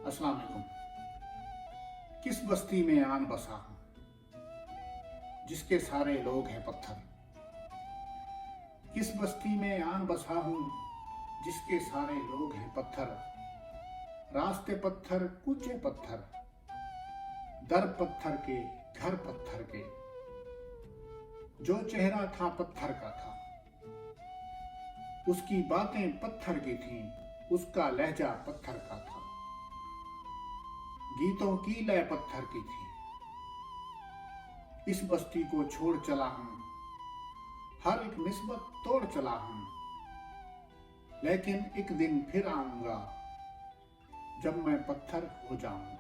अस्सलाम वालेकुम। किस बस्ती में आन बसा हूं जिसके सारे लोग हैं पत्थर। किस बस्ती में आन बसा हूं जिसके सारे लोग हैं पत्थर। रास्ते पत्थर, कूचे पत्थर, दर पत्थर के, घर पत्थर के। जो चेहरा था पत्थर का था, उसकी बातें पत्थर की थीं, उसका लहजा पत्थर का था। गीतों की लय पत्थर की थी। इस बस्ती को छोड़ चला हूं, हर एक निस्बत तोड़ चला हूं। लेकिन एक दिन फिर आऊंगा जब मैं पत्थर हो जाऊंगा।